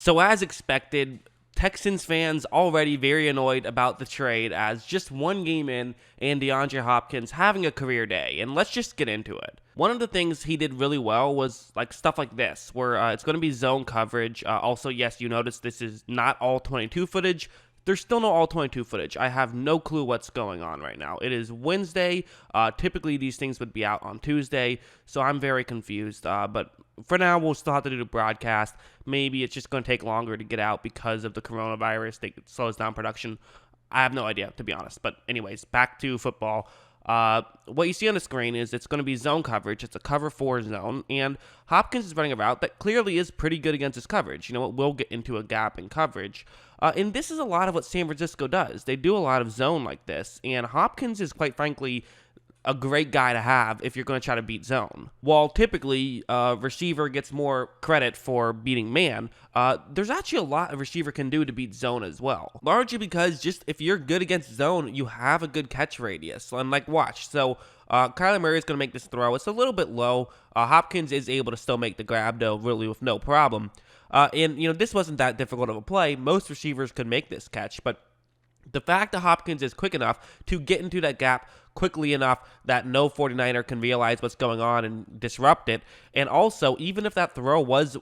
So as expected, Texans fans already very annoyed about the trade as just one game in and DeAndre Hopkins having a career day. And let's just get into it. One of the things he did really well was like stuff like this, where it's going to be zone coverage. Also, yes, you notice this is not all 22 footage. There's still no all 22 footage. I have no clue what's going on right now. It is Wednesday. Typically, these things would be out on Tuesday, so I'm very confused. But for now, we'll still have to do the broadcast. Maybe it's just going to take longer to get out because of the coronavirus. It slows down production. I have no idea, to be honest. But anyways, back to football. What you see on the screen is it's going to be zone coverage. It's a cover 4 zone, and Hopkins is running a route that clearly is pretty good against his coverage. You know, it will get into a gap in coverage. And this is a lot of what San Francisco does. They do a lot of zone like this, and Hopkins is quite frankly a great guy to have if you're going to try to beat zone. While typically receiver gets more credit for beating man, there's actually a lot a receiver can do to beat zone as well. Largely because just if you're good against zone, you have a good catch radius. And like watch, so Kyler Murray is going to make this throw. It's a little bit low. Hopkins is able to still make the grab though, really with no problem. And you know this wasn't that difficult of a play. Most receivers could make this catch, but the fact that Hopkins is quick enough to get into that gap quickly enough that no 49er can realize what's going on and disrupt it. And also, even if that throw was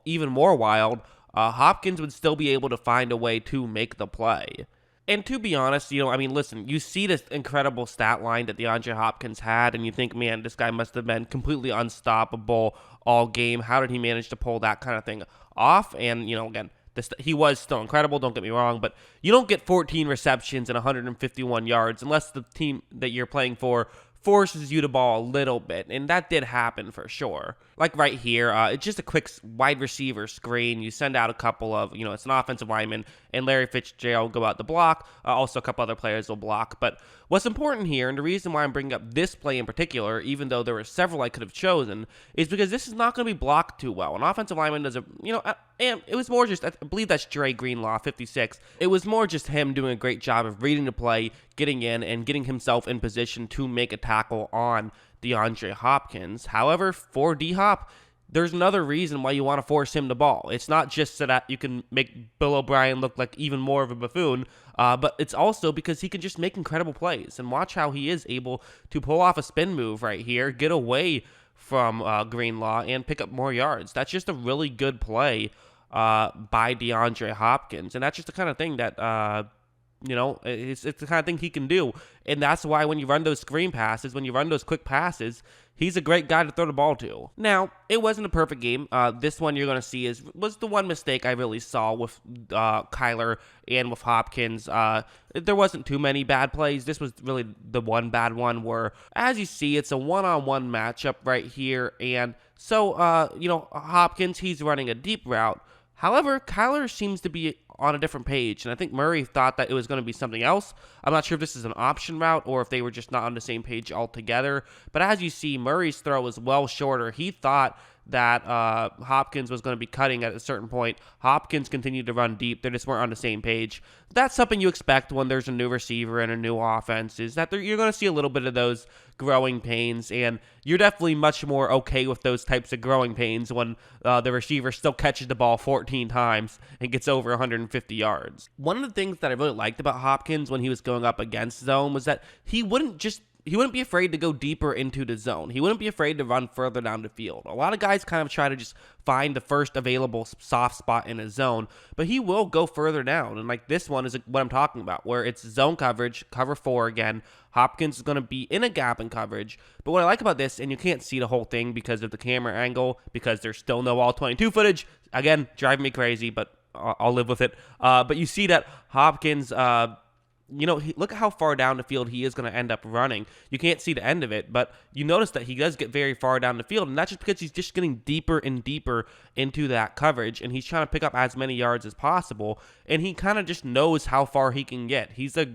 even more wild, Hopkins would still be able to find a way to make the play. And to be honest, you know, I mean, listen, you see this incredible stat line that DeAndre Hopkins had, and you think, man, this guy must have been completely unstoppable all game. How did he manage to pull that kind of thing off? And, you know, again, he was still incredible, don't get me wrong, but you don't get 14 receptions and 151 yards unless the team that you're playing for forces you to ball a little bit, and that did happen for sure. Like right here, it's just a quick wide receiver screen. You send out a couple of, you know, it's an offensive lineman, and Larry Fitzgerald will go out the block. Also, a couple other players will block. But what's important here, and the reason why I'm bringing up this play in particular, even though there were several I could have chosen, is because this is not going to be blocked too well. An offensive lineman does a, you know, and it was more just, I believe that's Dre Greenlaw, 56. It was more just him doing a great job of reading the play, getting in, and getting himself in position to make a tackle on DeAndre Hopkins. However, for D-Hop, there's another reason why you want to force him the ball. It's not just so that you can make Bill O'Brien look like even more of a buffoon, but it's also because he can just make incredible plays. And watch how he is able to pull off a spin move right here, get away from Greenlaw, and pick up more yards. That's just a really good play by DeAndre Hopkins. And that's just the kind of thing that you know, it's the kind of thing he can do. And that's why when you run those screen passes, when you run those quick passes, he's a great guy to throw the ball to. Now, it wasn't a perfect game. This one you're going to see was the one mistake I really saw with Kyler and with Hopkins. There wasn't too many bad plays. This was really the one bad one where, as you see, it's a one-on-one matchup right here. And so, you know, Hopkins, he's running a deep route. However, Kyler seems to be on a different page, and I think Murray thought that it was going to be something else. I'm not sure if this is an option route or if they were just not on the same page altogether, but as you see, Murray's throw was well shorter. He thought that Hopkins was going to be cutting at a certain point. Hopkins continued to run deep. They just weren't on the same page. That's something you expect when there's a new receiver and a new offense, is that you're going to see a little bit of those growing pains, and you're definitely much more okay with those types of growing pains when the receiver still catches the ball 14 times and gets over 150 yards. One of the things that I really liked about Hopkins when he was going up against zone was that he wouldn't be afraid to go deeper into the zone. He wouldn't be afraid to run further down the field. A lot of guys kind of try to just find the first available soft spot in a zone, but he will go further down. And like this one is what I'm talking about, where it's zone coverage, cover 4 again. Hopkins is going to be in a gap in coverage. But what I like about this, and you can't see the whole thing because of the camera angle, because there's still no all 22 footage. Again, driving me crazy, but I'll live with it. But you see that Hopkins, you know, look at how far down the field he is going to end up running. You can't see the end of it, but you notice that he does get very far down the field, and that's just because he's just getting deeper and deeper into that coverage, and he's trying to pick up as many yards as possible, and he kind of just knows how far he can get. He's a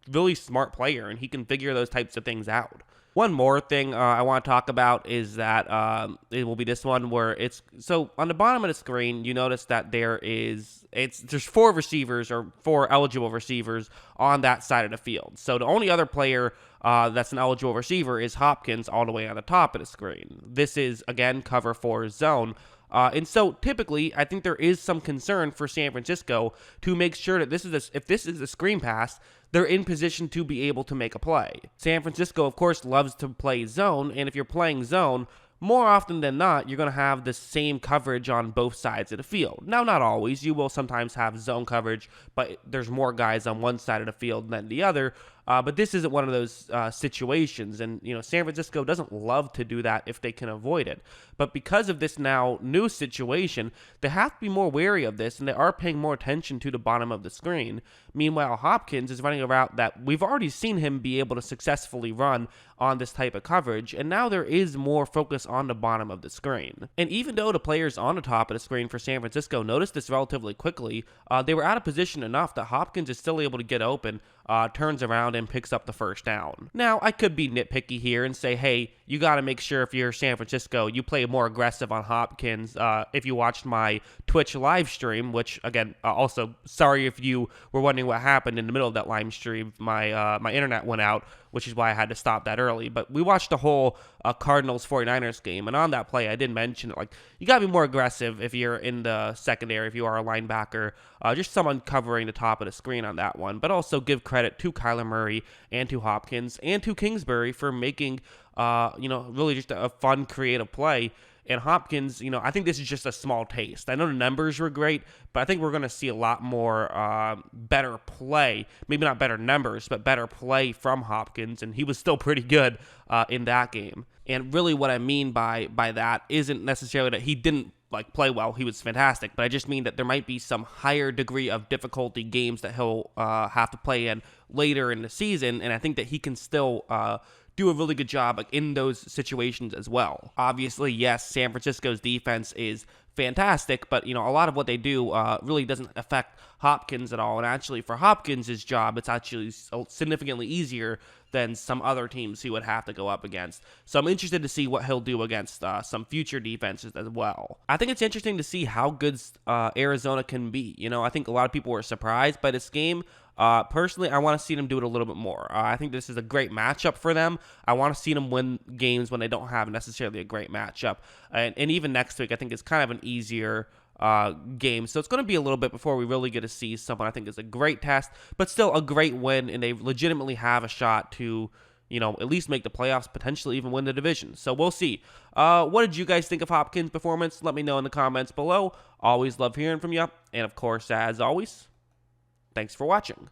really smart player, and he can figure those types of things out. One more thing I want to talk about is that it will be this one where it's, so on the bottom of the screen, you notice that there's 4 receivers or 4 eligible receivers on that side of the field. So the only other player that's an eligible receiver is Hopkins all the way on the top of the screen. This is, again, cover 4 zone. And so typically, I think there is some concern for San Francisco to make sure that if this is a screen pass, they're in position to be able to make a play. San Francisco, of course, loves to play zone, and if you're playing zone, more often than not, you're going to have the same coverage on both sides of the field. Now, not always. You will sometimes have zone coverage, but there's more guys on one side of the field than the other. But this isn't one of those situations, and San Francisco doesn't love to do that if they can avoid it. But because of this now new situation, they have to be more wary of this, and they are paying more attention to the bottom of the screen. Meanwhile, Hopkins is running a route that we've already seen him be able to successfully run on this type of coverage, and now there is more focus on the bottom of the screen. And even though the players on the top of the screen for San Francisco noticed this relatively quickly, they were out of position enough that Hopkins is still able to get open, turns around, and picks up the first down. Now, I could be nitpicky here and say, hey, you got to make sure if you're San Francisco, you play more aggressive on Hopkins. If you watched my Twitch live stream, which, again, also, sorry if you were wondering what happened in the middle of that live stream, my internet went out, which is why I had to stop that early. But we watched the whole Cardinals 49ers game, and on that play, I did mention it. Like, you got to be more aggressive if you're in the secondary, if you are a linebacker, just someone covering the top of the screen on that one. But also give credit to Kyler Murray and to Hopkins and to Kingsbury for making, really just a fun, creative play. And Hopkins, I think this is just a small taste. I know the numbers were great, but I think we're going to see a lot more better play. Maybe not better numbers, but better play from Hopkins. And he was still pretty good in that game. And really what I mean by that isn't necessarily that he didn't play well. He was fantastic. But I just mean that there might be some higher degree of difficulty games that he'll have to play in later in the season. And I think that he can still do a really good job in those situations as well. Obviously, yes, San Francisco's defense is fantastic, but a lot of what they do really doesn't affect Hopkins at all. And actually, for Hopkins' job, it's actually significantly easier than some other teams he would have to go up against. So I'm interested to see what he'll do against some future defenses as well. I think it's interesting to see how good Arizona can be. I think a lot of people were surprised by this game. Personally, I want to see them do it a little bit more. I think this is a great matchup for them. I want to see them win games when they don't have necessarily a great matchup. And even next week, I think it's kind of an easier game. So it's going to be a little bit before we really get to see someone I think is a great test, but still a great win, and they legitimately have a shot to at least make the playoffs, potentially even win the division. So we'll see. What did you guys think of Hopkins' performance? Let me know in the comments below. Always love hearing from you. And of course, as always, thanks for watching.